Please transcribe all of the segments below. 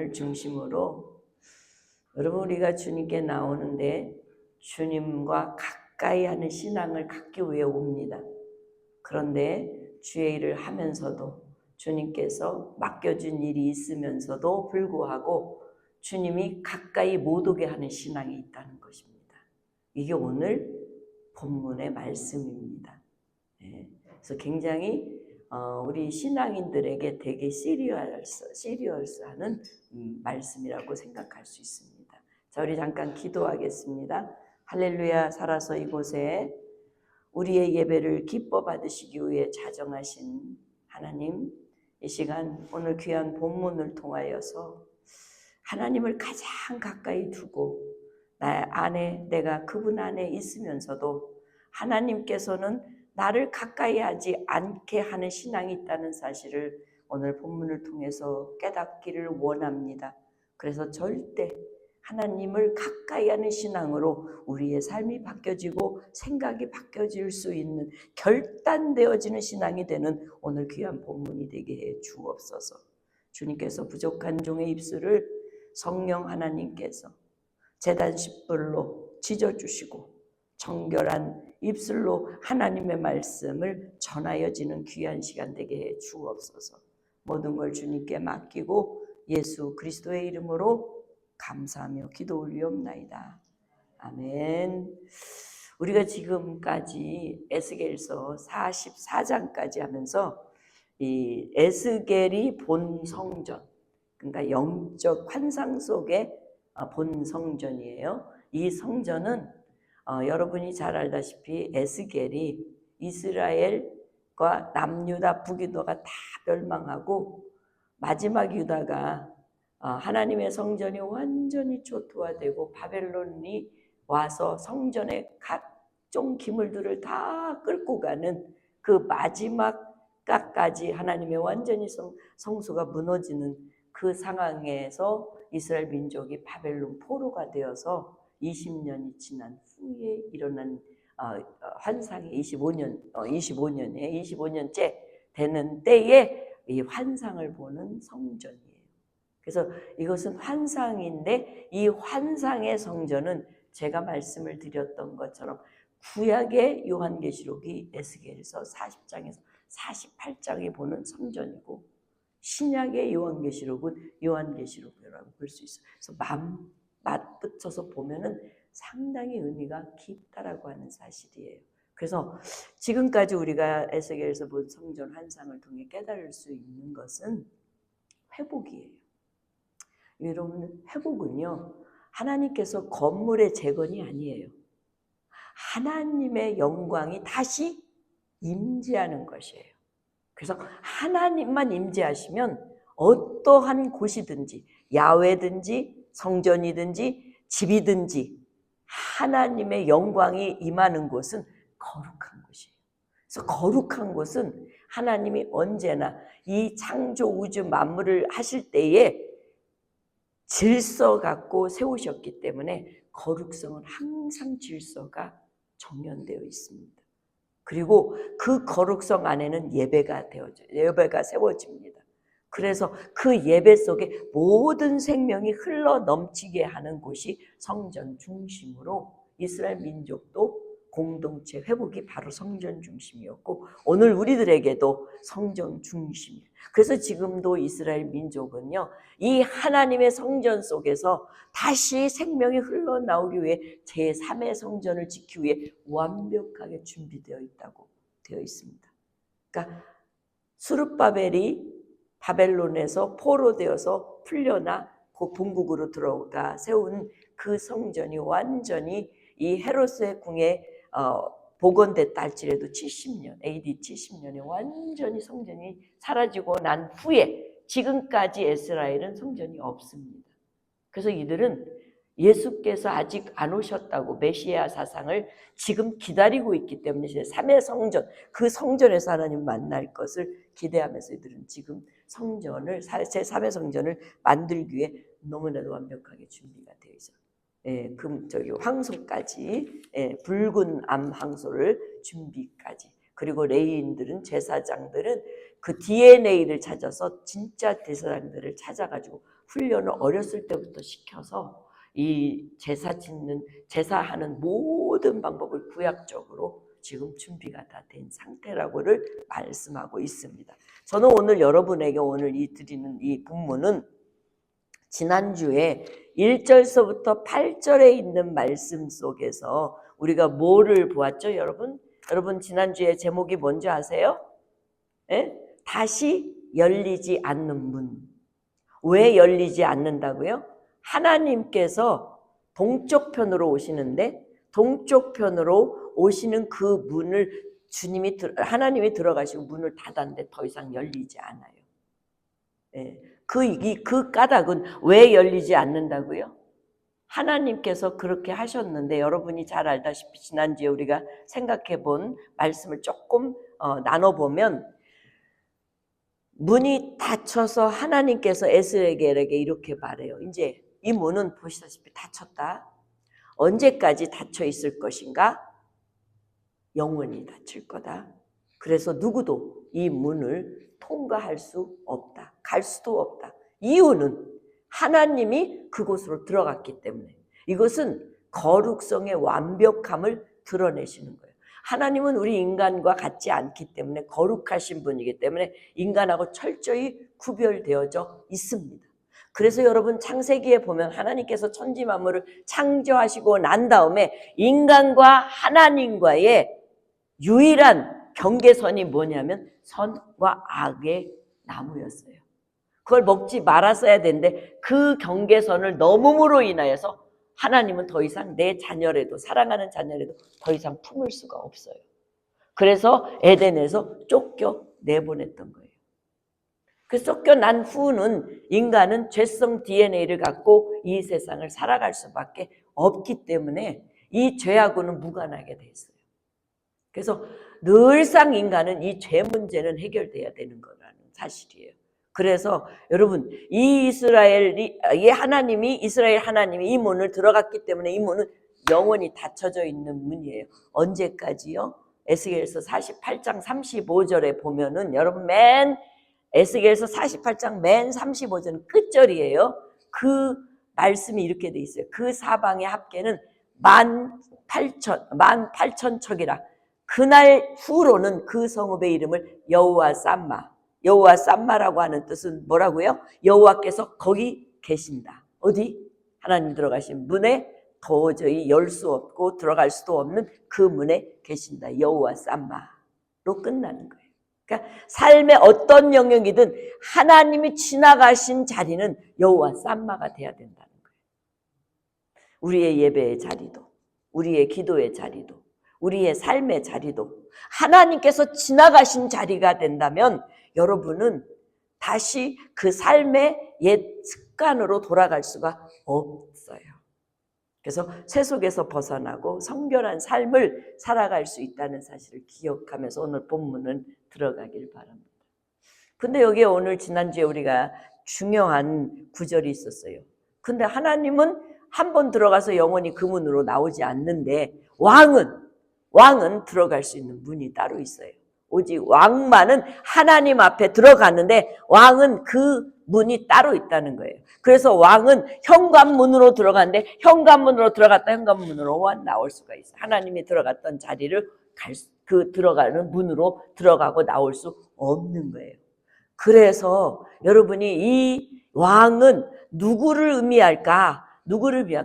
본문을 중심으로 여러분 우리가 주님께 나오는데 주님과 가까이 하는 신앙을 갖기 위해 옵니다. 그런데 주의 일을 하면서도 주님께서 맡겨준 일이 있으면서도 불구하고 주님이 가까이 못 오게 하는 신앙이 있다는 것입니다. 이게 오늘 본문의 말씀입니다. 그래서 굉장히 우리 신앙인들에게 되게 시리어스하는 말씀이라고 생각할 수 있습니다. 자, 우리 잠깐 기도하겠습니다. 할렐루야. 살아서 이곳에 우리의 예배를 기뻐 받으시기 위해 자정하신 하나님, 이 시간 오늘 귀한 본문을 통하여서 하나님을 가장 가까이 두고 내가 그분 안에 있으면서도 하나님께서는 나를 가까이 하지 않게 하는 신앙이 있다는 사실을 오늘 본문을 통해서 깨닫기를 원합니다. 그래서 절대 하나님을 가까이 하는 신앙으로 우리의 삶이 바뀌어지고 생각이 바뀌어질 수 있는 결단되어지는 신앙이 되는 오늘 귀한 본문이 되게 해 주옵소서. 주님께서 부족한 종의 입술을 성령 하나님께서 제단 십불로 찢어주시고 정결한 입술로 하나님의 말씀을 전하여지는 귀한 시간 되게 해 주옵소서. 모든 걸 주님께 맡기고 예수 그리스도의 이름으로 감사하며 기도 올리옵나이다. 아멘. 우리가 지금까지 에스겔서 44장까지 하면서 이 에스겔이 본 성전, 그러니까 영적 환상 속의 본 성전이에요. 이 성전은 여러분이 잘 알다시피 에스겔이 이스라엘과 남유다 북유다가 다 멸망하고 마지막 유다가 하나님의 성전이 완전히 초토화되고 바벨론이 와서 성전의 각종 기물들을 다 끌고 가는 그 마지막까지 하나님의 완전히 성소가 무너지는 그 상황에서 이스라엘 민족이 바벨론 포로가 되어서 20년이 지난 후에 일어난 환상이 25년째 되는 때에 이 환상을 보는 성전이에요. 그래서 이것은 환상인데 이 환상의 성전은 제가 말씀을 드렸던 것처럼 구약의 요한계시록이 에스겔서 40장에서 48장에 보는 성전이고 신약의 요한계시록은 요한계시록이라고 볼 수 있어요. 그래서 맞붙여서 보면은 상당히 의미가 깊다라고 하는 사실이에요. 그래서 지금까지 우리가 에스겔에서 본 성전 환상을 통해 깨달을 수 있는 것은 회복이에요. 여러분, 회복은요 하나님께서 건물의 재건이 아니에요. 하나님의 영광이 다시 임재하는 것이에요. 그래서 하나님만 임재하시면 어떠한 곳이든지 야훼든지 성전이든지 집이든지 하나님의 영광이 임하는 곳은 거룩한 곳이에요. 그래서 거룩한 곳은 하나님이 언제나 이 창조 우주 만물을 하실 때에 질서 갖고 세우셨기 때문에 거룩성은 항상 질서가 정연되어 있습니다. 그리고 그 거룩성 안에는 예배가 세워집니다. 그래서 그 예배 속에 모든 생명이 흘러 넘치게 하는 곳이 성전 중심으로 이스라엘 민족도 공동체 회복이 바로 성전 중심이었고 오늘 우리들에게도 성전 중심이에요. 그래서 지금도 이스라엘 민족은요 이 하나님의 성전 속에서 다시 생명이 흘러나오기 위해 제3의 성전을 지키기 위해 완벽하게 준비되어 있다고 되어 있습니다. 그러니까 수르바벨이 바벨론에서 포로되어서 풀려나 그 본국으로 들어가 세운 그 성전이 완전히 이 헤롯의 궁에 복원됐다 할지라도 70년, AD 70년에 완전히 성전이 사라지고 난 후에 지금까지 이스라엘은 성전이 없습니다. 그래서 이들은 예수께서 아직 안 오셨다고 메시아 사상을 지금 기다리고 있기 때문에 제3의 성전, 그 성전에서 하나님 만날 것을 기대하면서 이들은 지금 성전을 제3의 성전을 만들기 위해 너무나도 완벽하게 준비가 되어 있어요. 황소까지 붉은 암 황소를 준비까지 그리고 레위인들은 제사장들은 그 DNA를 찾아서 진짜 제사장들을 찾아가지고 훈련을 어렸을 때부터 시켜서 이 제사하는 모든 방법을 구약적으로 지금 준비가 다 된 상태라고를 말씀하고 있습니다. 저는 오늘 여러분에게 오늘 드리는 이 본문은 지난주에 1절서부터 8절에 있는 말씀 속에서 우리가 뭐를 보았죠, 여러분? 여러분 지난주에 제목이 뭔지 아세요? 예? 다시 열리지 않는 문. 왜 열리지 않는다고요? 하나님께서 동쪽편으로 오시는데 동쪽편으로 오시는 그 문을 하나님이 들어가시고 문을 닫았는데 더 이상 열리지 않아요. 예. 그 까닭은 왜 열리지 않는다고요? 하나님께서 그렇게 하셨는데 여러분이 잘 알다시피 지난주에 우리가 생각해 본 말씀을 조금 나눠보면 문이 닫혀서 하나님께서 에스겔에게 이렇게 말해요. 이제 이 문은 보시다시피 닫혔다. 언제까지 닫혀 있을 것인가? 영원히 닫힐 거다. 그래서 누구도 이 문을 통과할 수 없다. 갈 수도 없다. 이유는 하나님이 그곳으로 들어갔기 때문에. 이것은 거룩성의 완벽함을 드러내시는 거예요. 하나님은 우리 인간과 같지 않기 때문에 거룩하신 분이기 때문에 인간하고 철저히 구별되어져 있습니다. 그래서 여러분 창세기에 보면 하나님께서 천지 만물을 창조하시고 난 다음에 인간과 하나님과의 유일한 경계선이 뭐냐면 선과 악의 나무였어요. 그걸 먹지 말았어야 되는데 그 경계선을 넘음으로 인하여서 하나님은 더 이상 내 자녀라도 사랑하는 자녀라도 더 이상 품을 수가 없어요. 그래서 에덴에서 쫓겨 내보냈던 거예요. 그 쫓겨난 후는 인간은 죄성 DNA를 갖고 이 세상을 살아갈 수밖에 없기 때문에 이 죄하고는 무관하게 돼 있어요. 그래서 늘상 인간은 이 죄 문제는 해결돼야 되는 거라는 사실이에요. 그래서 여러분 이스라엘 하나님이 이 문을 들어갔기 때문에 이 문은 영원히 닫혀져 있는 문이에요. 언제까지요? 에스겔서 48장 35절에 보면은 여러분 에스겔서 48장 맨 35절은 끝절이에요. 그 말씀이 이렇게 돼 있어요. 그 사방의 합계는 18,000척이라. 그날 후로는 그 성읍의 이름을 여호와 쌈마라고 하는 뜻은 뭐라고요? 여호와께서 거기 계신다. 어디? 하나님 들어가신 문에 도저히 열 수 없고 들어갈 수도 없는 그 문에 계신다. 여호와 쌈마로 끝나는 거예요. 그러니까 삶의 어떤 영역이든 하나님이 지나가신 자리는 여호와 쌈마가 돼야 된다는 거예요. 우리의 예배의 자리도, 우리의 기도의 자리도, 우리의 삶의 자리도 하나님께서 지나가신 자리가 된다면 여러분은 다시 그 삶의 옛 습관으로 돌아갈 수가 없어요. 그래서 세속에서 벗어나고 성결한 삶을 살아갈 수 있다는 사실을 기억하면서 오늘 본문은 들어가길 바랍니다. 근데 여기에 오늘 지난주에 우리가 중요한 구절이 있었어요. 근데 하나님은 한 번 들어가서 영원히 그 문으로 나오지 않는데 왕은 들어갈 수 있는 문이 따로 있어요. 오직 왕만은 하나님 앞에 들어가는데 왕은 그 문이 따로 있다는 거예요. 그래서 왕은 현관문으로 들어가는데 현관문으로 들어갔다 현관문으로만 나올 수가 있어요. 하나님이 들어갔던 자리를 들어가는 문으로 들어가고 나올 수 없는 거예요. 그래서 여러분이 이 왕은 누구를 의미할까?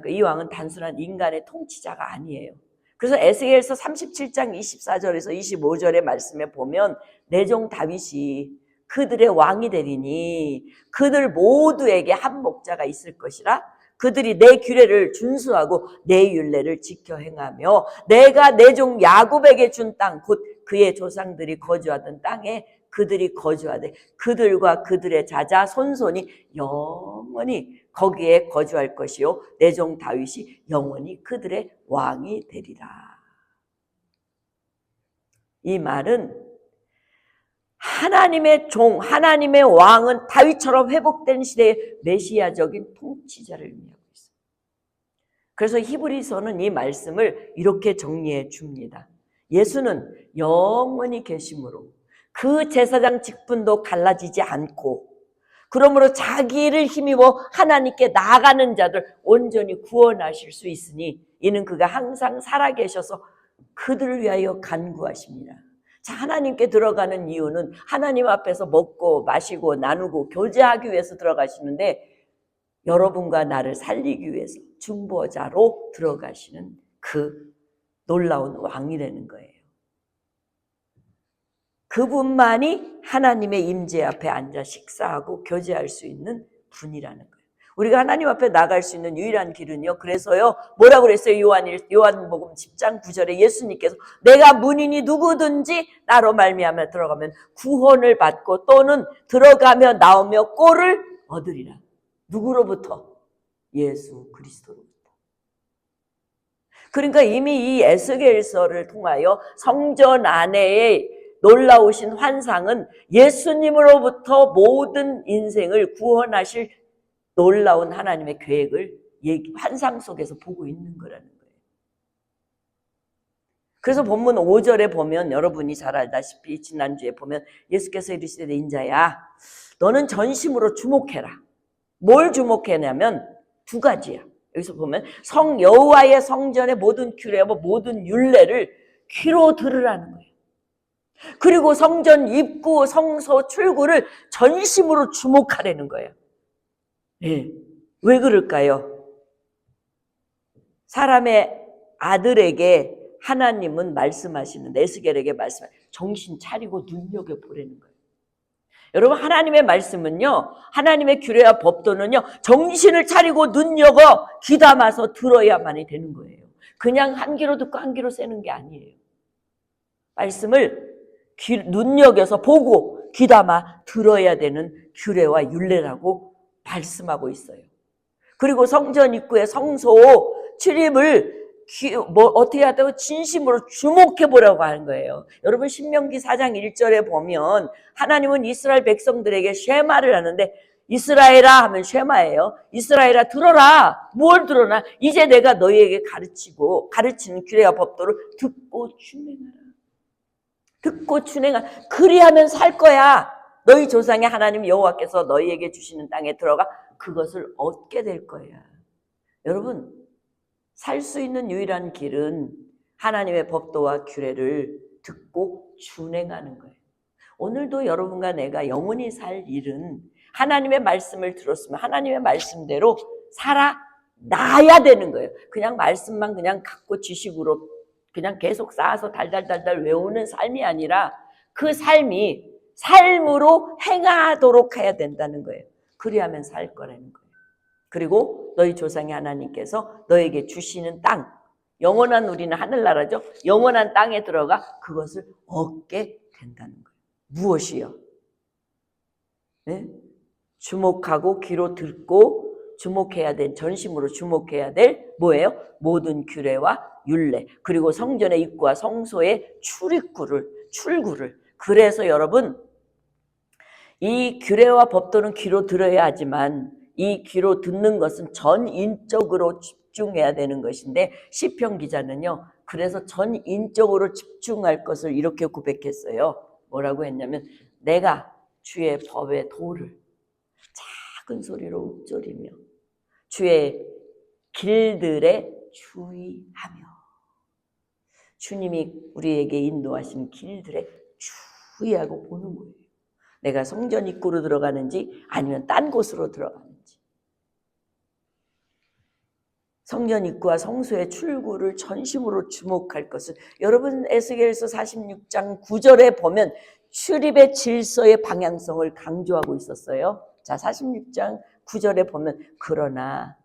이 왕은 단순한 인간의 통치자가 아니에요. 그래서 에스겔서 37장 24절에서 25절의 말씀에 보면 내 종 다윗이 그들의 왕이 되리니 그들 모두에게 한 목자가 있을 것이라. 그들이 내 규례를 준수하고 내 율례를 지켜 행하며 내가 내 종 야곱에게 준 땅 곧 그의 조상들이 거주하던 땅에 그들이 거주하되 그들과 그들의 자자 손손이 영원히 거기에 거주할 것이요 내 종 다윗이 영원히 그들의 왕이 되리라. 이 말은 하나님의 종, 하나님의 왕은 다윗처럼 회복된 시대의 메시아적인 통치자를 의미하고 있어요. 그래서 히브리서는 이 말씀을 이렇게 정리해 줍니다. 예수는 영원히 계심으로 그 제사장 직분도 갈라지지 않고 그러므로 자기를 힘입어 하나님께 나아가는 자들 온전히 구원하실 수 있으니 이는 그가 항상 살아계셔서 그들을 위하여 간구하십니다. 자, 하나님께 들어가는 이유는 하나님 앞에서 먹고 마시고 나누고 교제하기 위해서 들어가시는데 여러분과 나를 살리기 위해서 중보자로 들어가시는 그 놀라운 왕이라는 거예요. 그분만이 하나님의 임재 앞에 앉아 식사하고 교제할 수 있는 분이라는 거예요. 우리가 하나님 앞에 나갈 수 있는 유일한 길은요. 그래서요. 뭐라고 그랬어요? 요한복음 10장 9절에 예수님께서 내가 문이니 누구든지 나로 말미암아 들어가면 구원을 받고 또는 들어가며 나오며 꼴을 얻으리라. 누구로부터? 예수 그리스도로부터. 그러니까 이미 이 에스겔서를 통하여 성전 안에의 놀라우신 환상은 예수님으로부터 모든 인생을 구원하실 놀라운 하나님의 계획을 환상 속에서 보고 있는 거라는 거예요. 그래서 본문 5절에 보면 여러분이 잘 알다시피 지난주에 보면 예수께서 이르시되 인자야 너는 전심으로 주목해라. 뭘 주목해냐면 두 가지야. 여기서 보면 여호와의 성전의 모든 규례와 모든 율례를 귀로 들으라는 거예요. 그리고 성전 입구, 성소 출구를 전심으로 주목하라는 거예요. 네. 왜 그럴까요? 사람의 아들에게 하나님은 말씀하시는데 에스겔에게 말씀하시는 정신 차리고 눈여겨보라는 거예요. 여러분 하나님의 말씀은요. 하나님의 규례와 법도는요. 정신을 차리고 눈여겨 귀담아서 들어야만이 되는 거예요. 그냥 한 귀로 듣고 한 귀로 쐬는 게 아니에요. 말씀을 눈여겨서 보고 귀담아 들어야 되는 규례와 율례라고 말씀하고 있어요. 그리고 성전 입구의 성소 출입을 어떻게 하다고 진심으로 주목해 보라고 하는 거예요. 여러분 신명기 4장 1절에 보면 하나님은 이스라엘 백성들에게 쉐마를 하는데 이스라엘아 하면 쉐마예요. 이스라엘아 들어라. 뭘 들어나? 이제 내가 너희에게 가르치는 규례와 법도를 듣고 준행하라. 듣고 준행하라. 그리하면 살 거야. 너희 조상의 하나님 여호와께서 너희에게 주시는 땅에 들어가 그것을 얻게 될 거야. 여러분 살 수 있는 유일한 길은 하나님의 법도와 규례를 듣고 준행하는 거예요. 오늘도 여러분과 내가 영원히 살 일은 하나님의 말씀을 들었으면 하나님의 말씀대로 살아나야 되는 거예요. 그냥 말씀만 그냥 갖고 지식으로 그냥 계속 쌓아서 달달달달 외우는 삶이 아니라 그 삶이 삶으로 행하도록 해야 된다는 거예요. 그리하면 살 거라는 거예요. 그리고 너희 조상의 하나님께서 너에게 주시는 땅, 영원한 우리는 하늘나라죠. 영원한 땅에 들어가 그것을 얻게 된다는 거예요. 무엇이요? 네? 주목하고 귀로 듣고 주목해야 될, 전심으로 주목해야 될 뭐예요? 모든 규례와 율례, 그리고 성전의 입구와 성소의 출구를. 그래서 여러분 이 규례와 법도는 귀로 들어야 하지만 이 귀로 듣는 것은 전인적으로 집중해야 되는 것인데 시편 기자는요. 그래서 전인적으로 집중할 것을 이렇게 고백했어요. 뭐라고 했냐면 내가 주의 법의 도를 작은 소리로 읊조리며 주의 길들에 주의하며 주님이 우리에게 인도하신 길들에 주의하고 보는 거예요. 내가 성전 입구로 들어가는지 아니면 딴 곳으로 들어가는지. 성전 입구와 성소의 출구를 전심으로 주목할 것은 여러분 에스겔서 46장 9절에 보면 출입의 질서의 방향성을 강조하고 있었어요. 자, 46장 9절에 보면 그러나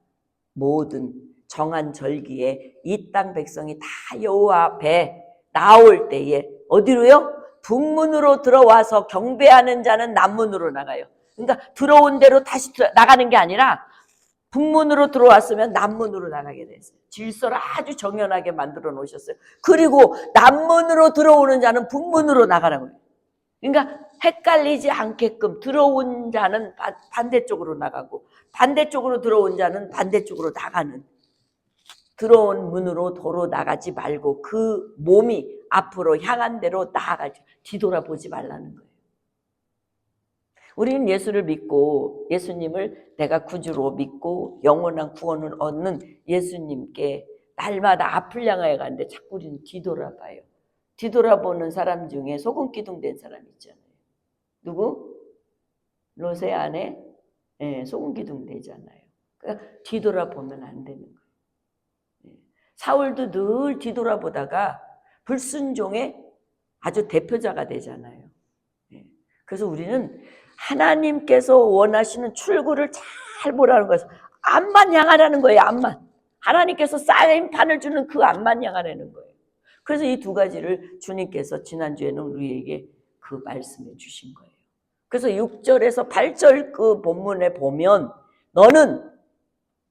모든 정한 절기에 이 땅 백성이 다 여호와 앞에 나올 때에 어디로요? 북문으로 들어와서 경배하는 자는 남문으로 나가요. 그러니까 들어온 대로 다시 나가는 게 아니라 북문으로 들어왔으면 남문으로 나가게 됐어요. 질서를 아주 정연하게 만들어 놓으셨어요. 그리고 남문으로 들어오는 자는 북문으로 나가라고요. 그러니까 헷갈리지 않게끔 들어온 자는 반대쪽으로 나가고 반대쪽으로 들어온 자는 반대쪽으로 나가는, 들어온 문으로 도로 나가지 말고 그 몸이 앞으로 향한 대로 나아가지, 뒤돌아보지 말라는 거예요. 우리는 예수를 믿고 예수님을 내가 구주로 믿고 영원한 구원을 얻는 예수님께 날마다 앞을 향하여 가는데 자꾸 우리는 뒤돌아봐요. 뒤돌아보는 사람 중에 소금 기둥된 사람 있잖아요. 누구? 롯의 아내? 네, 소금 기둥되잖아요. 그러니까 뒤돌아보면 안 되는 거예요. 사울도 늘 뒤돌아보다가 불순종의 아주 대표자가 되잖아요. 그래서 우리는 하나님께서 원하시는 출구를 잘 보라는 거예요. 앞만 향하라는 거예요. 앞만. 하나님께서 쌓임판을 주는 그 앞만 향하라는 거예요. 그래서 이 두 가지를 주님께서 지난주에는 우리에게 그 말씀해 주신 거예요. 그래서 6절에서 8절 그 본문에 보면 너는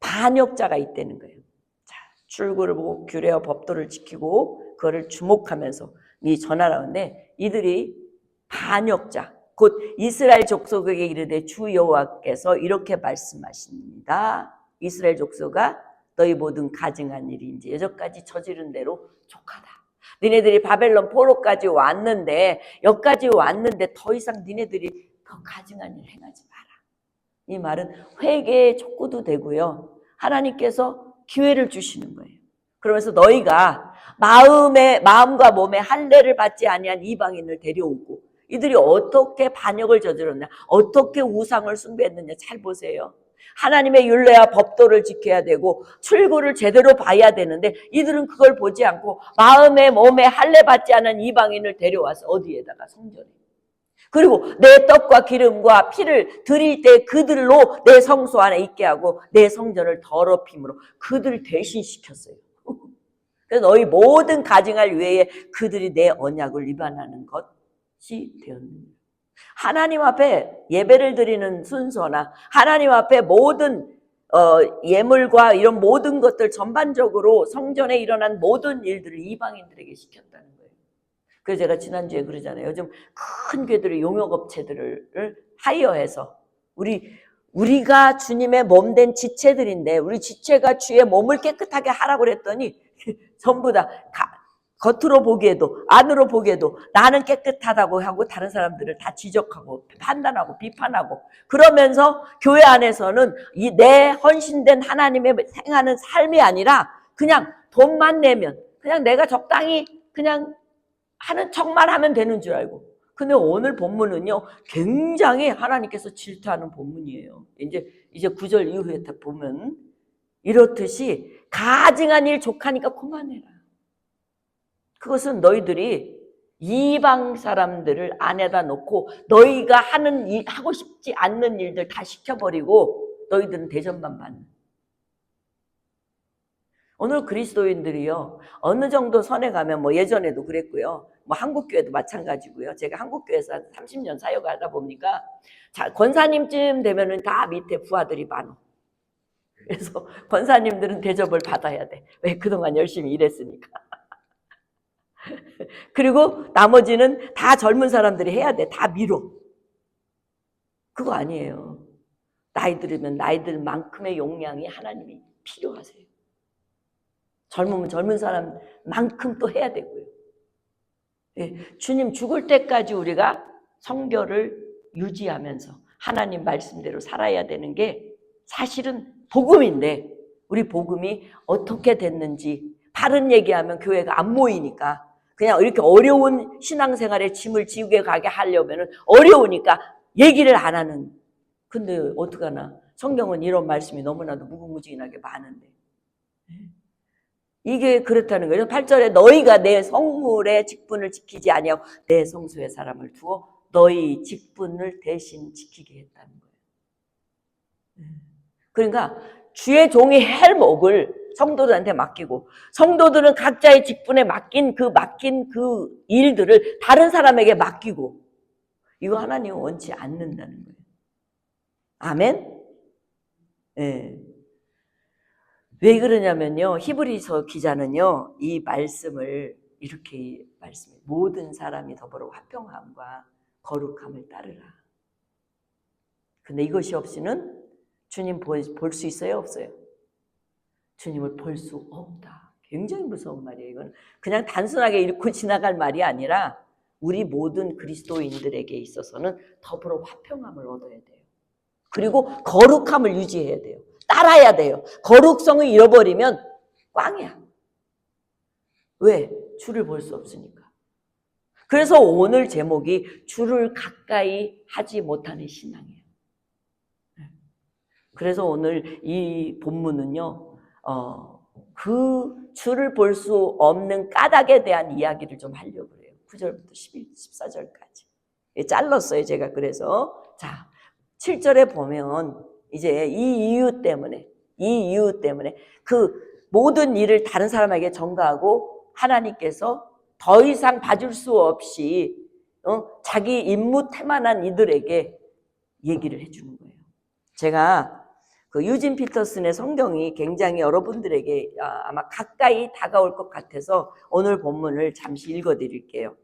반역자가 있다는 거예요. 자, 출구를 보고 규례와 법도를 지키고 그거를 주목하면서 이 전하라는데 이들이 반역자 곧 이스라엘 족속에게 이르되 주 여호와께서 이렇게 말씀하십니다. 이스라엘 족속아 너희 모든 가증한 일이 이제 여기까지 저지른 대로 족하다. 니네들이 바벨론 포로까지 왔는데 여기까지 왔는데 더 이상 니네들이 더 가증한 일 행하지 마라. 이 말은 회개의 촉구도 되고요. 하나님께서 기회를 주시는 거예요. 그러면서 너희가 마음과 몸에 할례를 받지 아니한 이방인을 데려오고 이들이 어떻게 반역을 저질렀냐, 어떻게 우상을 숭배했느냐 잘 보세요. 하나님의 율례와 법도를 지켜야 되고 출구를 제대로 봐야 되는데 이들은 그걸 보지 않고 마음에 몸에 할례 받지 않은 이방인을 데려와서 어디에다가 성전에 그리고 내 떡과 기름과 피를 드릴 때 그들로 내 성소 안에 있게 하고 내 성전을 더럽힘으로 그들을 대신시켰어요. 그래서 너희 모든 가증할 외에 그들이 내 언약을 위반하는 것이 되었느니라. 하나님 앞에 예배를 드리는 순서나 하나님 앞에 모든 예물과 이런 모든 것들 전반적으로 성전에 일어난 모든 일들을 이방인들에게 시켰다는 거예요. 그래서 제가 지난주에 그러잖아요. 요즘 큰 교회들의 용역업체들을 하이어해서 우리가 주님의 몸된 지체들인데 우리 지체가 주의 몸을 깨끗하게 하라고 그랬더니 전부 다 겉으로 보기에도 안으로 보기에도 나는 깨끗하다고 하고 다른 사람들을 다 지적하고 판단하고 비판하고 그러면서 교회 안에서는 이 내 헌신된 하나님의 행하는 삶이 아니라 그냥 돈만 내면 그냥 내가 적당히 그냥 하는 척만 하면 되는 줄 알고. 근데 오늘 본문은요 굉장히 하나님께서 질투하는 본문이에요. 이제 9절 이후에 보면 이렇듯이 가증한 일 족하니까 그만해라. 그것은 너희들이 이방 사람들을 안에다 놓고 너희가 하고 싶지 않는 일들 다 시켜버리고 너희들은 대접만 받는. 오늘 그리스도인들이요 어느 정도 선에 가면 뭐 예전에도 그랬고요 뭐 한국교회도 마찬가지고요. 제가 한국교회에서 한 30년 사역하다 보니까 자 권사님쯤 되면은 다 밑에 부하들이 많어. 그래서 권사님들은 대접을 받아야 돼. 왜? 그동안 열심히 일했으니까. 그리고 나머지는 다 젊은 사람들이 해야 돼. 다 밀어. 그거 아니에요. 나이 들으면 나이들만큼의 용량이 하나님이 필요하세요. 젊으면 젊은 사람만큼 또 해야 되고요. 예, 주님 죽을 때까지 우리가 성결을 유지하면서 하나님 말씀대로 살아야 되는 게 사실은 복음인데 우리 복음이 어떻게 됐는지 바른 얘기하면 교회가 안 모이니까 그냥 이렇게 어려운 신앙생활에 짐을 지우게 가게 하려면 어려우니까 얘기를 안 하는. 근데 어떡하나 성경은 이런 말씀이 너무나도 무궁무진하게 많은데 이게 그렇다는 거예요. 8절에 너희가 내 성물의 직분을 지키지 아니하고 내 성소에 사람을 두어 너희 직분을 대신 지키게 했다는 거예요. 그러니까 주의 종이 할 몫을 성도들한테 맡기고 성도들은 각자의 직분에 맡긴 그 일들을 다른 사람에게 맡기고 이거 하나님은 원치 않는다는 거예요. 아멘? 네. 왜 그러냐면요. 히브리서 기자는요. 이 말씀을 이렇게 말씀해요. 모든 사람이 더불어 화평함과 거룩함을 따르라. 근데 이것이 없이는 주님 볼 수 있어요? 없어요? 주님을 볼 수 없다. 굉장히 무서운 말이에요. 이건 그냥 단순하게 읽고 지나갈 말이 아니라 우리 모든 그리스도인들에게 있어서는 더불어 화평함을 얻어야 돼요. 그리고 거룩함을 유지해야 돼요. 따라야 돼요. 거룩성을 잃어버리면 꽝이야. 왜? 주를 볼 수 없으니까. 그래서 오늘 제목이 주를 가까이 하지 못하는 신앙이에요. 그래서 오늘 이 본문은요, 그 주를 볼 수 없는 까닭에 대한 이야기를 좀 하려고 해요. 9절부터 14절까지. 잘랐어요, 제가. 그래서. 자, 7절에 보면 이제 이 이유 때문에 그 모든 일을 다른 사람에게 전가하고 하나님께서 더 이상 봐줄 수 없이 자기 임무 태만한 이들에게 얘기를 해주는 거예요. 제가 그 유진 피터슨의 성경이 굉장히 여러분들에게 아마 가까이 다가올 것 같아서 오늘 본문을 잠시 읽어드릴게요.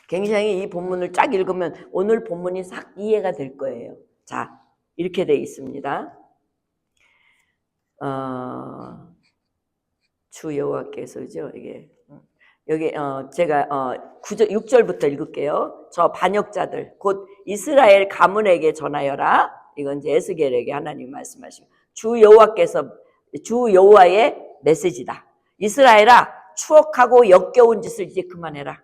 굉장히 이 본문을 쫙 읽으면 오늘 본문이 싹 이해가 될 거예요. 자, 이렇게 돼 있습니다. 주 여호와께서죠. 이게 여기 제가 6절부터 읽을게요. 저 반역자들 곧 이스라엘 가문에게 전하여라. 이건 이제 에스겔에게 하나님 말씀하시고 주 여호와의 메시지다. 이스라엘아, 추억하고 역겨운 짓을 이제 그만해라.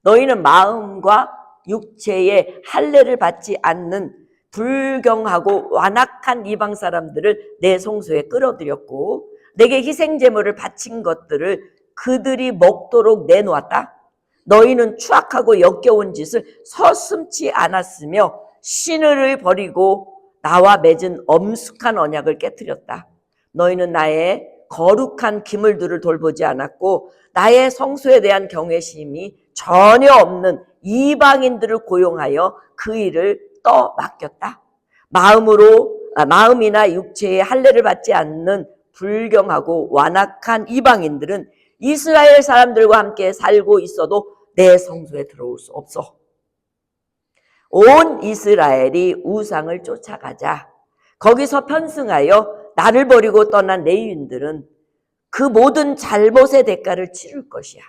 너희는 마음과 육체의 할례를 받지 않는 불경하고 완악한 이방 사람들을 내 성소에 끌어들였고 내게 희생 제물을 바친 것들을 그들이 먹도록 내놓았다. 너희는 추악하고 역겨운 짓을 서슴지 않았으며 신을 버리고 나와 맺은 엄숙한 언약을 깨뜨렸다. 너희는 나의 거룩한 기물들을 돌보지 않았고 나의 성소에 대한 경외심이 전혀 없는 이방인들을 고용하여 그 일을 떠맡겼다. 마음이나 육체의 할례를 받지 않는 불경하고 완악한 이방인들은 이스라엘 사람들과 함께 살고 있어도 내 성소에 들어올 수 없어. 온 이스라엘이 우상을 쫓아가자 거기서 편승하여 나를 버리고 떠난 레위인들은 그 모든 잘못의 대가를 치를 것이야.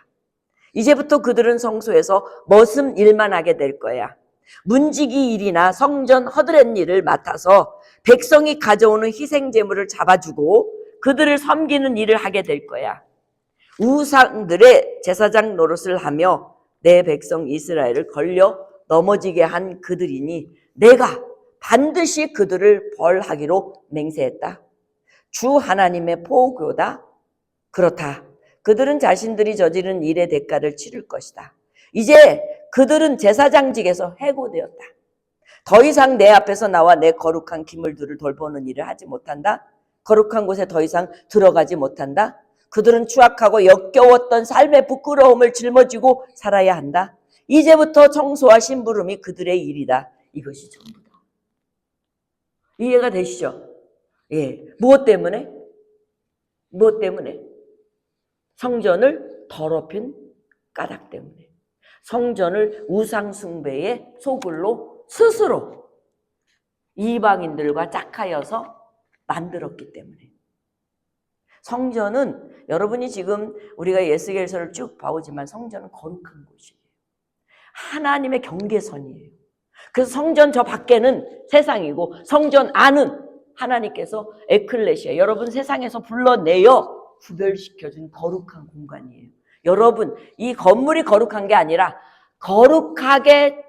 이제부터 그들은 성소에서 머슴 일만 하게 될 거야. 문지기 일이나 성전 허드렛 일을 맡아서 백성이 가져오는 희생 제물을 잡아주고 그들을 섬기는 일을 하게 될 거야. 우상들의 제사장 노릇을 하며 내 백성 이스라엘을 걸려 넘어지게 한 그들이니 내가 반드시 그들을 벌하기로 맹세했다. 주 하나님의 포교다. 그렇다. 그들은 자신들이 저지른 일의 대가를 치를 것이다. 이제 그들은 제사장직에서 해고되었다. 더 이상 내 앞에서 나와 내 거룩한 기물들을 돌보는 일을 하지 못한다. 거룩한 곳에 더 이상 들어가지 못한다. 그들은 추악하고 역겨웠던 삶의 부끄러움을 짊어지고 살아야 한다. 이제부터 청소와 심부름이 그들의 일이다. 이것이 전부다. 이해가 되시죠? 예. 무엇 때문에? 성전을 더럽힌 까닭 때문에. 성전을 우상 숭배의 소굴로 스스로 이방인들과 짝하여서 만들었기 때문에. 성전은 여러분이 지금 우리가 에스겔서를 쭉 봐오지만 성전은 거룩한 곳이에요. 하나님의 경계선이에요. 그래서 성전 저 밖에는 세상이고 성전 안은 하나님께서 에클레시아, 여러분 세상에서 불러내어 구별시켜준 거룩한 공간이에요. 여러분, 이 건물이 거룩한 게 아니라 거룩하게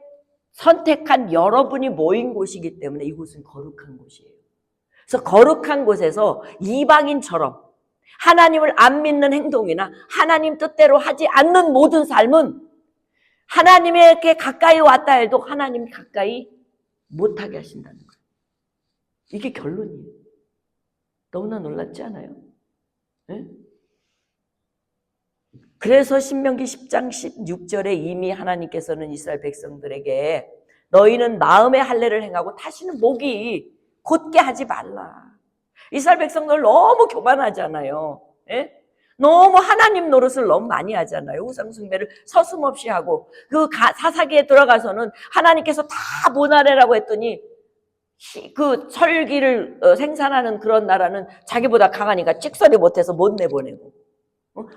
선택한 여러분이 모인 곳이기 때문에 이곳은 거룩한 곳이에요. 그래서 거룩한 곳에서 이방인처럼 하나님을 안 믿는 행동이나 하나님 뜻대로 하지 않는 모든 삶은 하나님에게 가까이 왔다 해도 하나님이 가까이 못하게 하신다는 거예요. 이게 결론이에요. 너무나 놀랍지 않아요? 네? 그래서 신명기 10장 16절에 이미 하나님께서는 이스라엘 백성들에게 너희는 마음의 할례를 행하고 다시는 목이 곧게 하지 말라. 이스라엘 백성들 너무 교만하잖아요. 예? 너무 하나님 노릇을 너무 많이 하잖아요. 우상 숭배를 서슴없이 하고 그 사사기에 들어가서는 하나님께서 다 모나래라고 했더니 그 설기를 생산하는 그런 나라는 자기보다 강하니까 찍소리 못해서 못 내보내고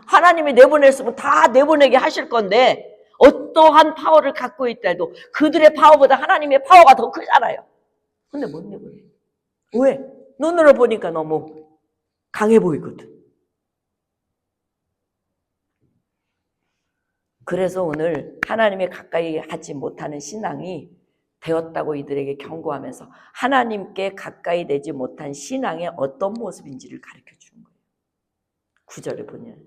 하나님이 내보냈으면 다 내보내게 하실 건데 어떠한 파워를 갖고 있다 해도 그들의 파워보다 하나님의 파워가 더 크잖아요. 근데 못 내버려요. 왜? 눈으로 보니까 너무 강해 보이거든. 그래서 오늘 하나님에 가까이 하지 못하는 신앙이 되었다고 이들에게 경고하면서 하나님께 가까이 되지 못한 신앙의 어떤 모습인지를 가르쳐 주는 거예요. 9절에 보면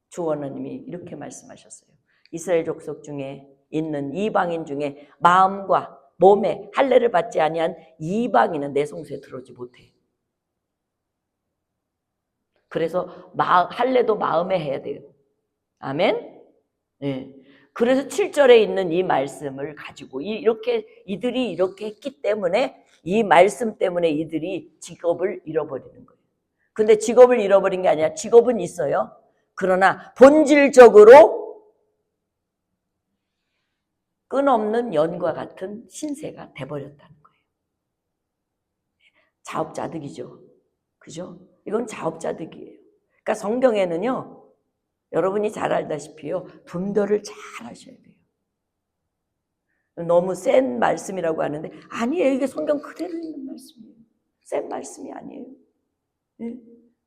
주 하나님이 이렇게 말씀하셨어요. 이스라엘 족속 중에 있는 이방인 중에 마음과 몸에 할례를 받지 아니한 이방인은 내 성소에 들어오지 못해. 그래서 할례도 마음에 해야 돼요. 아멘? 네. 그래서 7절에 있는 이 말씀을 가지고 이들이 이렇게 했기 때문에 이 말씀 때문에 이들이 직업을 잃어버리는 거예요. 근데 직업을 잃어버린 게 아니라 직업은 있어요. 그러나 본질적으로 끊없는 연과 같은 신세가 돼버렸다는 거예요. 자업자득이죠. 그죠? 이건 자업자득이에요. 그러니까 성경에는요. 여러분이 잘 알다시피요. 분별을 잘 하셔야 돼요. 너무 센 말씀이라고 하는데 아니에요. 이게 성경 그대로 있는 말씀이에요. 센 말씀이 아니에요. 네?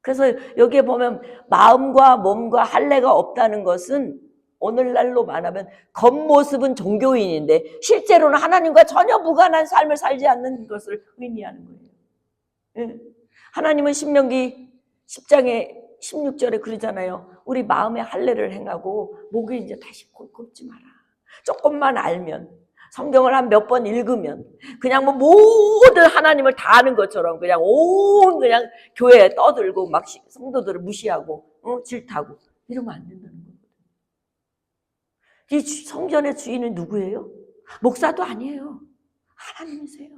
그래서 여기에 보면 마음과 몸과 할례가 없다는 것은 오늘날로 말하면 겉모습은 종교인인데 실제로는 하나님과 전혀 무관한 삶을 살지 않는 것을 의미하는 거예요. 네? 하나님은 신명기 10장에 16절에 그러잖아요. 우리 마음의 할례를 행하고 목에 이제 다시 곱지 마라. 조금만 알면 성경을 한 몇 번 읽으면 그냥 뭐 모든 하나님을 다 아는 것처럼 그냥 그냥 교회에 떠들고 막 성도들을 무시하고 질타하고 이러면 안 된다는 거예요. 이 성전의 주인은 누구예요? 목사도 아니에요. 하나님이세요.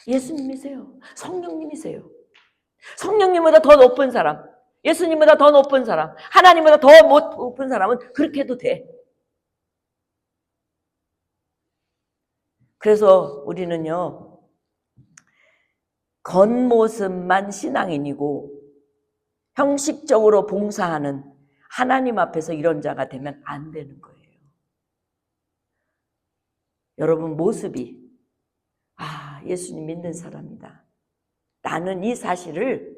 예수님이세요. 성령님이세요. 성령님보다 더 높은 사람, 예수님보다 더 높은 사람, 하나님보다 더 높은 사람은 그렇게 해도 돼. 그래서 우리는요, 겉모습만 신앙인이고 형식적으로 봉사하는 하나님 앞에서 이런 자가 되면 안 되는 거예요. 여러분 모습이 예수님 믿는 사람이다. 나는 이 사실을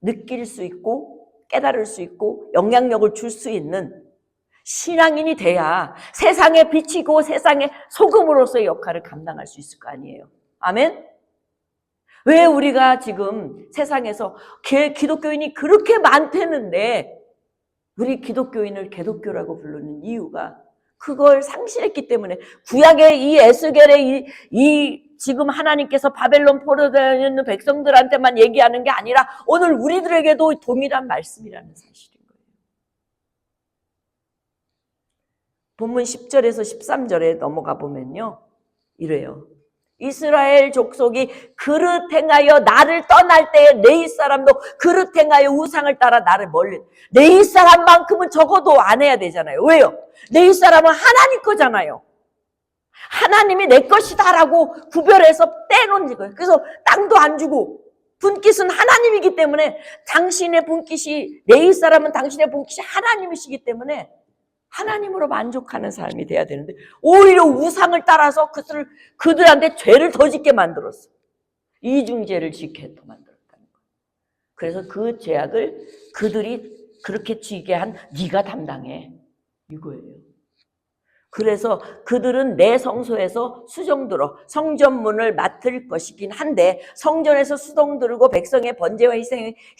느낄 수 있고 깨달을 수 있고 영향력을 줄 수 있는 신앙인이 돼야 세상에 비치고 세상의 소금으로서의 역할을 감당할 수 있을 거 아니에요. 아멘? 왜 우리가 지금 세상에서 기독교인이 그렇게 많다는데 우리 기독교인을 개독교라고 부르는 이유가 그걸 상실했기 때문에 구약의 이 에스겔의 지금 하나님께서 바벨론 포로되어 있는 백성들한테만 얘기하는 게 아니라 오늘 우리들에게도 동일한 말씀이라는 사실인 거예요. 본문 10절에서 13절에 넘어가 보면요. 이래요. 이스라엘 족속이 그릇 행하여 나를 떠날 때에 내 이사람도 그릇 행하여 우상을 따라 나를 멀리 내 이사람만큼은 적어도 안 해야 되잖아요. 왜요? 내 이사람은 하나님 거잖아요. 하나님이 내 것이다라고 구별해서 떼놓은 거예요. 그래서 땅도 안 주고 분깃은 하나님이기 때문에 당신의 분깃이 내 이사람은 당신의 분깃이 하나님이시기 때문에 하나님으로 만족하는 삶이 돼야 되는데 오히려 우상을 따라서 그들한테 죄를 더 짓게 만들었어. 이중죄를 짓게 더 만들었다는 거예요. 그래서 그 죄악을 그들이 그렇게 지게 한 네가 담당해. 이거예요. 그래서 그들은 내 성소에서 수종 들어 성전문을 맡을 것이긴 한데 성전에서 수종 들고 백성의 번제와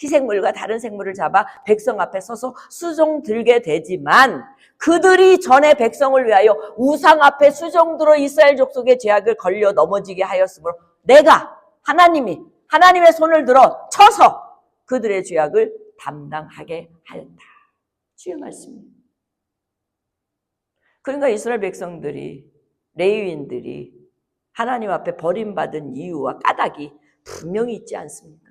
희생물과 다른 생물을 잡아 백성 앞에 서서 수종 들게 되지만 그들이 전에 백성을 위하여 우상 앞에 수종 들어 이스라엘 족속의 죄악을 걸려 넘어지게 하였으므로 내가 하나님의 손을 들어 쳐서 그들의 죄악을 담당하게 하였다. 주의 말씀입니다. 그러니까 이스라엘 백성들이 레위인들이 하나님 앞에 버림받은 이유와 까닭이 분명히 있지 않습니까?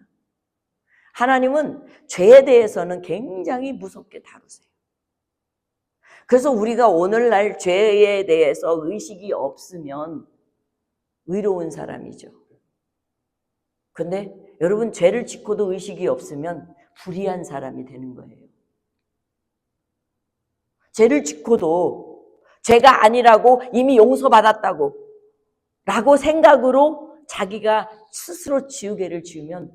하나님은 죄에 대해서는 굉장히 무섭게 다루세요. 그래서 우리가 오늘날 죄에 대해서 의식이 없으면 의로운 사람이죠. 근데 여러분 죄를 짓고도 의식이 없으면 불의한 사람이 되는 거예요. 죄를 짓고도 죄가 아니라고 이미 용서받았다고 라고 생각으로 자기가 스스로 지우개를 지우면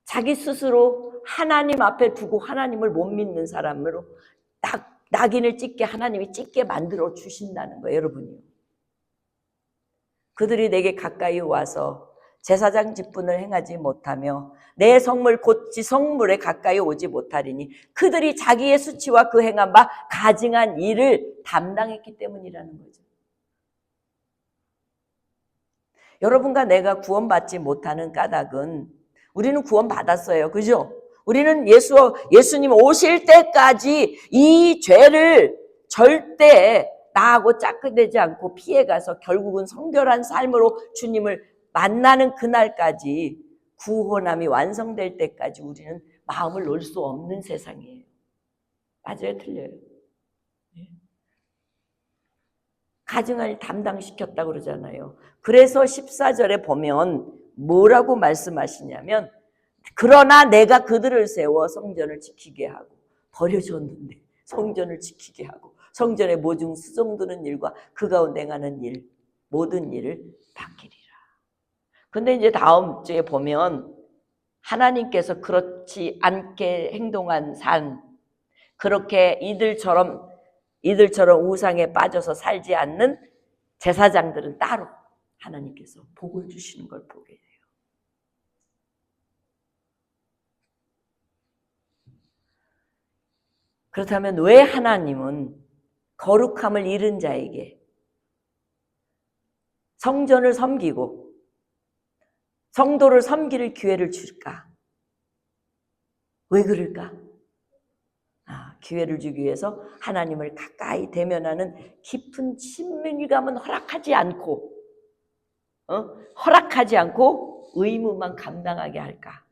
자기 스스로 하나님 앞에 두고 하나님을 못 믿는 사람으로 낙인을 찍게 하나님이 찍게 만들어 주신다는 거예요, 여러분이요. 그들이 내게 가까이 와서 제사장 직분을 행하지 못하며 내 성물 곧 지 성물에 가까이 오지 못하리니 그들이 자기의 수치와 그 행한 바 가증한 일을 담당했기 때문이라는 거죠. 여러분과 내가 구원받지 못하는 까닭은 우리는 구원받았어요. 그죠? 우리는 예수님 오실 때까지 이 죄를 절대 나하고 짝되지 않고 피해가서 결국은 성결한 삶으로 주님을 만나는 그날까지 구원함이 완성될 때까지 우리는 마음을 놓을 수 없는 세상이에요. 맞아요? 틀려요? 가증을 담당시켰다고 그러잖아요. 그래서 14절에 보면 뭐라고 말씀하시냐면 그러나 내가 그들을 세워 성전을 지키게 하고 버려졌는데 성전을 지키게 하고 성전의 모중 수종드는 일과 그 가운데 행하는 일 모든 일을 맡기리라. 근데 이제 다음 주에 보면 하나님께서 그렇지 않게 행동한 삶, 그렇게 이들처럼 우상에 빠져서 살지 않는 제사장들은 따로 하나님께서 복을 주시는 걸 보게 돼요. 그렇다면 왜 하나님은 거룩함을 잃은 자에게 성전을 섬기고 성도를 섬길 기회를 줄까? 왜 그럴까? 기회를 주기 위해서 하나님을 가까이 대면하는 깊은 친밀감은 허락하지 않고 의무만 감당하게 할까?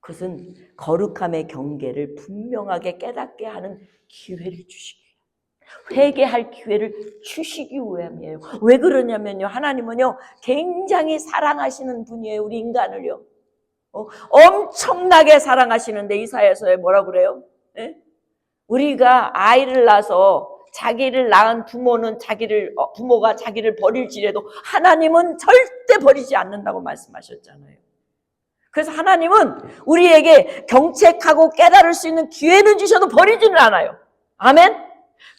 그것은 거룩함의 경계를 분명하게 깨닫게 하는 기회를 주시기 위해요. 회개할 기회를 주시기 위함이에요. 왜 그러냐면요, 하나님은요 굉장히 사랑하시는 분이에요. 우리 인간을요 엄청나게 사랑하시는데 이사야서에 뭐라고 그래요? 네? 우리가 아이를 낳아서 자기를 낳은 부모가 자기를 버릴지라도 하나님은 절대 버리지 않는다고 말씀하셨잖아요. 그래서 하나님은 우리에게 경책하고 깨달을 수 있는 기회는 주셔도 버리지는 않아요. 아멘?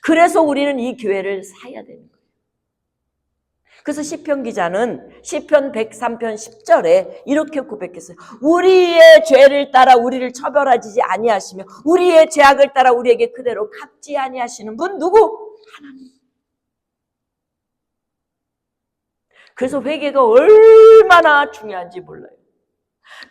그래서 우리는 이 기회를 사야 되는 거예요. 그래서 시편 기자는 시편 103편 10절에 이렇게 고백했어요. 우리의 죄를 따라 우리를 처벌하지 아니하시며 우리의 죄악을 따라 우리에게 그대로 갚지 아니하시는 분 누구? 하나님. 그래서 회개가 얼마나 중요한지 몰라요.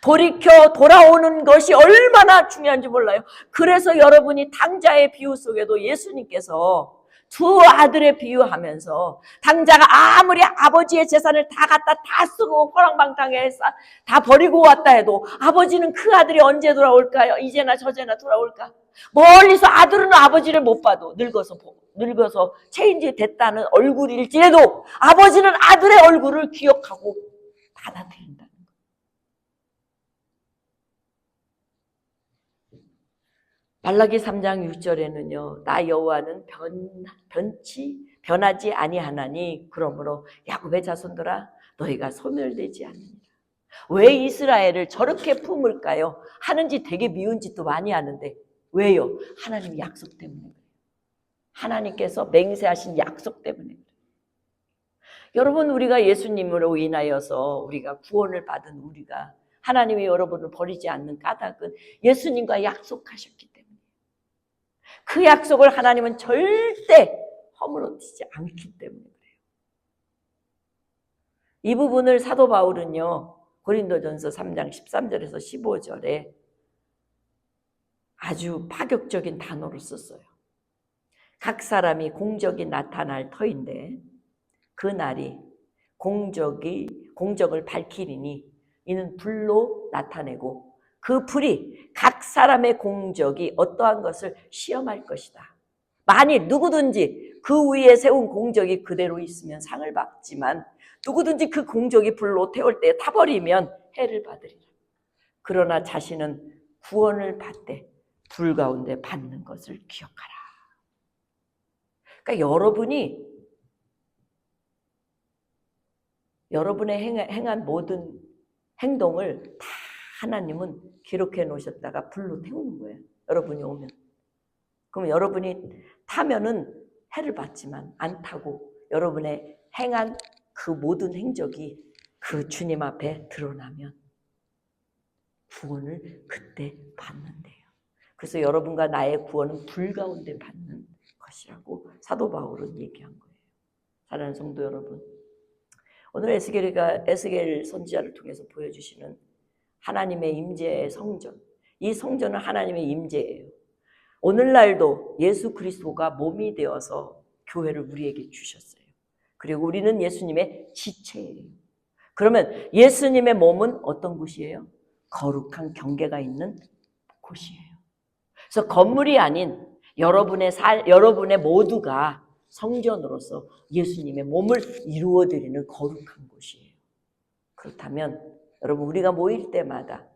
돌이켜 돌아오는 것이 얼마나 중요한지 몰라요. 그래서 여러분이 당자의 비유 속에도 예수님께서 두 아들의 비유하면서 당자가 아무리 아버지의 재산을 다 갖다 다 쓰고 호랑방탕에 다 버리고 왔다 해도 아버지는 그 아들이 언제 돌아올까요? 이제나 저제나 돌아올까? 멀리서 아들은 아버지를 못 봐도 늙어서 체인지 됐다는 얼굴일지라도 아버지는 아들의 얼굴을 기억하고 받아들인다. 말라기 3장 6절에는요. 나 여호와는 변하지 아니하나니 그러므로 야곱의 자손들아 너희가 소멸되지 않느니라. 왜 이스라엘을 저렇게 품을까요? 하는지 되게 미운 짓도 많이 하는데 왜요? 하나님 약속 때문에 그래요. 하나님께서 맹세하신 약속 때문에 그래요. 여러분 우리가 예수님으로 인하여서 우리가 구원을 받은 우리가 하나님이 여러분을 버리지 않는 까닭은 예수님과 약속하셨기 때문에 그 약속을 하나님은 절대 허물어지지 않기 때문에 그래요. 이 부분을 사도 바울은요. 고린도전서 3장 13절에서 15절에 아주 파격적인 단어로 썼어요. 각 사람이 공적이 나타날 터인데 그 날이 공적을 밝히리니 이는 불로 나타내고 그 불이 각 사람의 공적이 어떠한 것을 시험할 것이다. 만일 누구든지 그 위에 세운 공적이 그대로 있으면 상을 받지만 누구든지 그 공적이 불로 태울 때 타버리면 해를 받으리라. 그러나 자신은 구원을 받되 불 가운데 받는 것을 기억하라. 그러니까 여러분의 행한 모든 행동을 다 하나님은 기록해 놓으셨다가 불로 태우는 거예요. 여러분이 오면. 그럼 여러분이 타면은 해를 받지만 안 타고 여러분의 행한 그 모든 행적이 그 주님 앞에 드러나면 구원을 그때 받는데요. 그래서 여러분과 나의 구원은 불 가운데 받는 것이라고 사도 바울은 얘기한 거예요. 사랑하는 성도 여러분, 오늘 에스겔 선지자를 통해서 보여주시는 하나님의 임재의 성전, 이 성전은 하나님의 임재예요. 오늘날도 예수 그리스도가 몸이 되어서 교회를 우리에게 주셨어요. 그리고 우리는 예수님의 지체예요. 그러면 예수님의 몸은 어떤 곳이에요? 거룩한 경계가 있는 곳이에요. 그래서 건물이 아닌 여러분의 모두가 성전으로서 예수님의 몸을 이루어드리는 거룩한 곳이에요. 그렇다면 여러분, 우리가 모일 때마다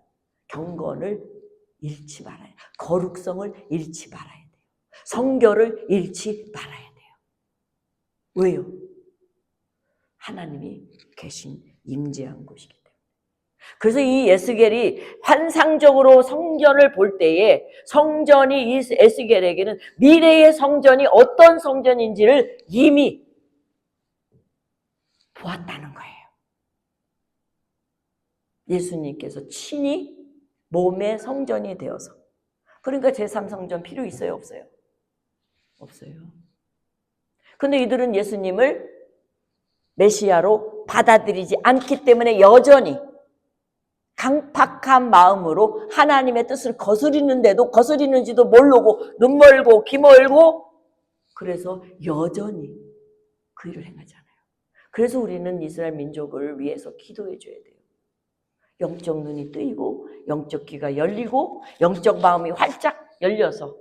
경건을 잃지 말아야 돼요. 거룩성을 잃지 말아야 돼요. 성결을 잃지 말아야 돼요. 왜요? 하나님이 계신 임재한 곳이기 때문에. 그래서 이 에스겔이 환상적으로 성전을 볼 때에 성전이 이 에스겔에게는 미래의 성전이 어떤 성전인지를 이미 보았다는 거예요. 예수님께서 친히 몸의 성전이 되어서. 그러니까 제3성전 필요 있어요? 없어요? 없어요. 근데 이들은 예수님을 메시아로 받아들이지 않기 때문에 여전히 강팍한 마음으로 하나님의 뜻을 거스리는지도 모르고 눈 멀고 귀 멀고, 그래서 여전히 그 일을 행하잖아요. 그래서 우리는 이스라엘 민족을 위해서 기도해 줘야 돼요. 영적 눈이 뜨이고 영적 귀가 열리고 영적 마음이 활짝 열려서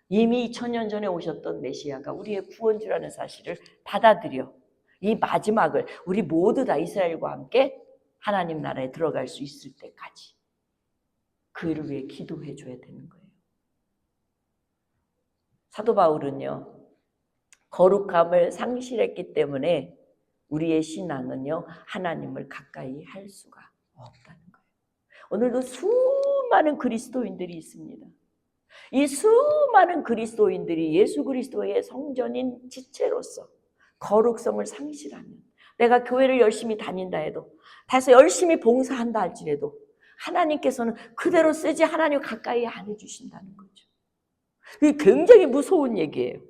이미 2000년 전에 오셨던 메시아가 우리의 구원주라는 사실을 받아들여 이 마지막을 우리 모두 다 이스라엘과 함께 하나님 나라에 들어갈 수 있을 때까지 그 일을 위해 기도해 줘야 되는 거예요. 사도 바울은요, 거룩함을 상실했기 때문에 우리의 신앙은요, 하나님을 가까이 할 수가 없다는 거예요. 오늘도 수많은 그리스도인들이 있습니다. 이 수많은 그리스도인들이 예수 그리스도의 성전인 지체로서 거룩성을 상실하면, 내가 교회를 열심히 다닌다 해도, 다시 열심히 봉사한다 할지라도 하나님께서는 그대로 쓰지 하나님 가까이 안 해주신다는 거죠. 이게 굉장히 무서운 얘기예요.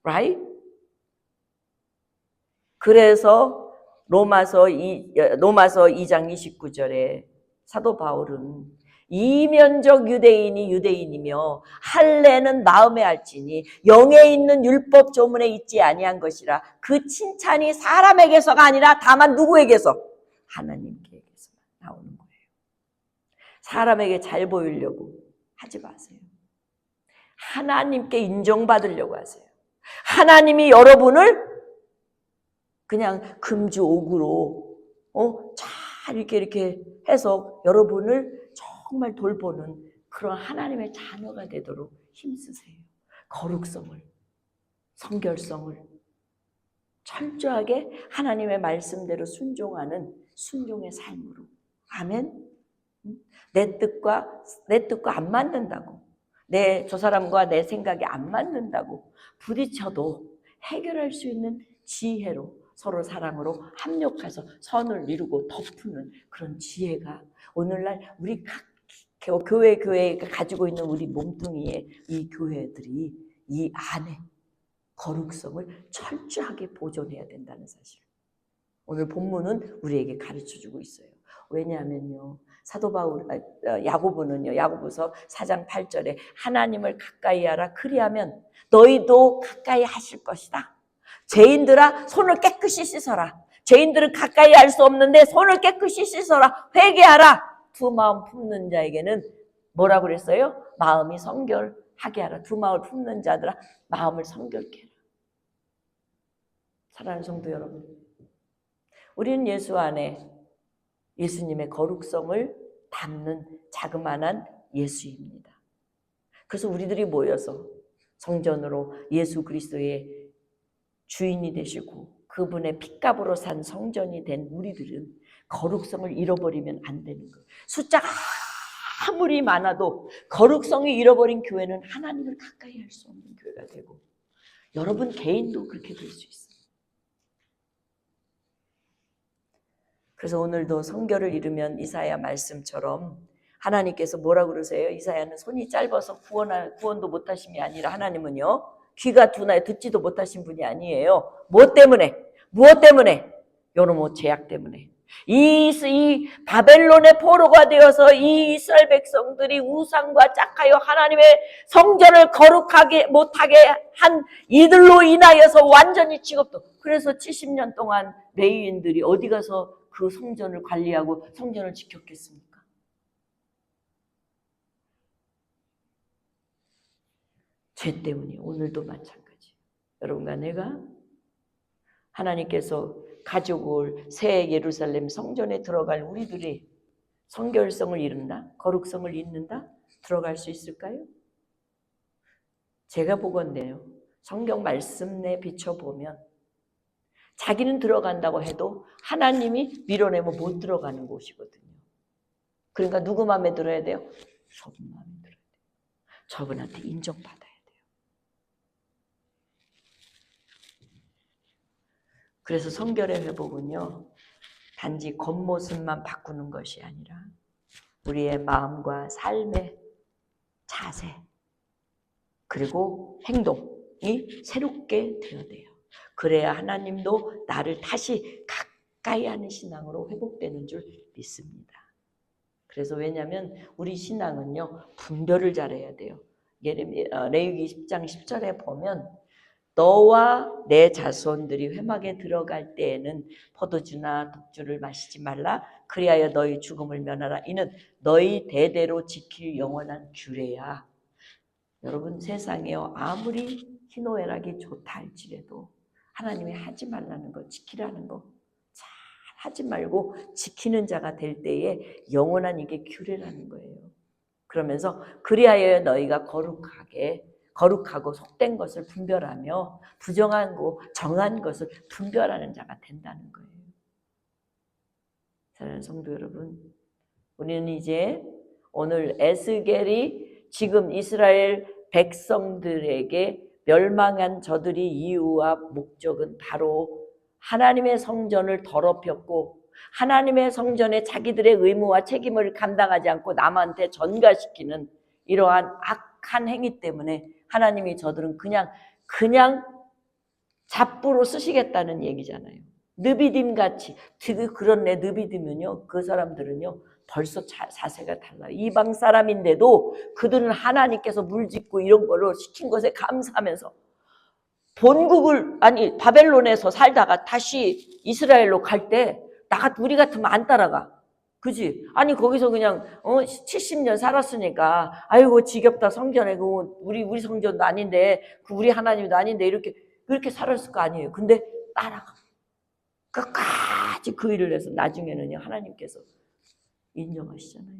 Right? 그래서 로마서 2장 29절에 사도 바울은 이면적 유대인이 유대인이며 할례는 마음에 할지니 영에 있는 율법 조문에 있지 아니한 것이라. 그 칭찬이 사람에게서가 아니라 다만 누구에게서? 하나님께서만 나오는 거예요. 사람에게 잘 보이려고 하지 마세요. 하나님께 인정받으려고 하세요. 하나님이 여러분을 그냥 금주옥으로 잘 이렇게 해서 여러분을 정말 돌보는 그런 하나님의 자녀가 되도록 힘쓰세요. 거룩성을, 성결성을 철저하게 하나님의 말씀대로 순종하는 순종의 삶으로. 아멘. 내 뜻과 안 맞는다고, 저 사람과 내 생각이 안 맞는다고 부딪혀도 해결할 수 있는 지혜로, 서로 사랑으로 합력해서 선을 이루고 덮는 그런 지혜가 오늘날 우리 각 교회가 가지고 있는 우리 몸뚱이의 이 교회들이 이 안에 거룩성을 철저하게 보존해야 된다는 사실, 오늘 본문은 우리에게 가르쳐주고 있어요. 왜냐하면요, 사도 바울, 야고보는요, 야고보서 4장 8절에 하나님을 가까이 하라, 그리하면 너희도 가까이 하실 것이다. 죄인들아, 손을 깨끗이 씻어라. 죄인들은 가까이 할 수 없는데 손을 깨끗이 씻어라. 회개하라. 두 마음 품는 자에게는 뭐라고 그랬어요? 마음이 성결하게 하라. 두 마음을 품는 자들아, 마음을 성결케 하라. 사랑하는 성도 여러분, 우리는 예수 안에 예수님의 거룩성을 담는 자그마한 예수입니다. 그래서 우리들이 모여서 성전으로 예수 그리스도의 주인이 되시고 그분의 핏값으로 산 성전이 된 우리들은 거룩성을 잃어버리면 안 되는 거예요. 숫자가 아무리 많아도 거룩성이 잃어버린 교회는 하나님을 가까이 할 수 없는 교회가 되고 여러분 개인도 그렇게 될 수 있어요. 그래서 오늘도 성결을 잃으면 이사야 말씀처럼 하나님께서 뭐라고 그러세요? 이사야는 손이 짧아서 구원도 못하심이 아니라 하나님은요 귀가 둔하여 듣지도 못하신 분이 아니에요. 무엇 때문에? 여러분 죄악 때문에. 이 바벨론의 포로가 되어서 이 이스라엘 백성들이 우상과 짝하여 하나님의 성전을 거룩하게 못하게 한 이들로 인하여서 완전히 취급도. 그래서 70년 동안 레위인들이 어디 가서 그 성전을 관리하고 성전을 지켰겠습니까? 죄 때문이에요. 오늘도 마찬가지예요. 여러분과 내가 하나님께서 가져올 새 예루살렘 성전에 들어갈 우리들이 성결성을 잃는다? 거룩성을 잃는다? 들어갈 수 있을까요? 제가 보건대요. 성경 말씀 내 비춰보면 자기는 들어간다고 해도 하나님이 밀어내면 못 들어가는 곳이거든요. 그러니까 누구 마음에 들어야 돼요? 저분 마음에 들어야 돼요. 저분한테 인정받아야 돼요. 그래서 성결의 회복은요. 단지 겉모습만 바꾸는 것이 아니라 우리의 마음과 삶의 자세 그리고 행동이 새롭게 되어야 돼요. 그래야 하나님도 나를 다시 가까이 하는 신앙으로 회복되는 줄 믿습니다. 그래서 왜냐하면 우리 신앙은요 분별을 잘해야 돼요. 레위기 10장 10절에 보면 너와 내 자손들이 회막에 들어갈 때에는 포도주나 독주를 마시지 말라. 그리하여 너희 죽음을 면하라. 이는 너희 대대로 지킬 영원한 규례야. 여러분 세상에요 아무리 희노애락이 좋다 할지라도 하나님이 하지 말라는 거 지키라는 거 잘 하지 말고 지키는 자가 될 때에 영원한 이게 규례라는 거예요. 그러면서 그리하여 너희가 거룩하고 속된 것을 분별하며 부정하고 정한 것을 분별하는 자가 된다는 거예요. 사랑하는 성도 여러분, 우리는 이제 오늘 에스겔이 지금 이스라엘 백성들에게 멸망한 저들이 이유와 목적은 바로 하나님의 성전을 더럽혔고 하나님의 성전에 자기들의 의무와 책임을 감당하지 않고 남한테 전가시키는 이러한 악한 행위 때문에 하나님이 저들은 그냥 잡부로 쓰시겠다는 얘기잖아요. 느비딤같이. 그런데 느비딤은요 그 사람들은요 벌써 자세가 달라요. 이방 사람인데도 그들은 하나님께서 물짓고 이런 걸로 시킨 것에 감사하면서 바벨론에서 살다가 다시 이스라엘로 갈 때 우리 같으면 안 따라가. 그지? 아니 거기서 그냥 70년 살았으니까 아이고 지겹다 성전에 우리 성전도 아닌데 우리 하나님도 아닌데 이렇게 살았을 거 아니에요. 근데 따라가. 끝까지 그 일을 해서 나중에는요 하나님께서 인정하시잖아요.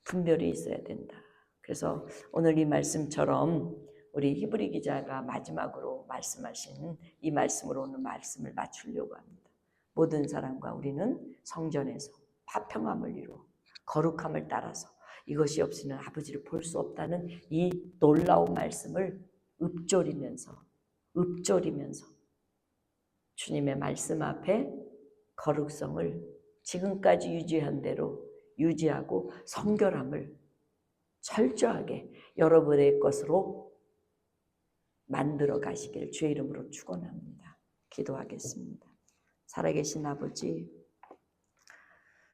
분별이 있어야 된다. 그래서 오늘 이 말씀처럼 우리 히브리 기자가 마지막으로 말씀하신 이 말씀으로 오늘 말씀을 맞추려고 합니다. 모든 사람과 우리는 성전에서 화평함을 이루어 거룩함을 따라서 이것이 없이는 아버지를 볼 수 없다는 이 놀라운 말씀을 읊조리면서 주님의 말씀 앞에 거룩성을 지금까지 유지한 대로 유지하고 성결함을 철저하게 여러분의 것으로 만들어 가시기를 주의 이름으로 축원합니다. 기도하겠습니다. 살아계신 아버지,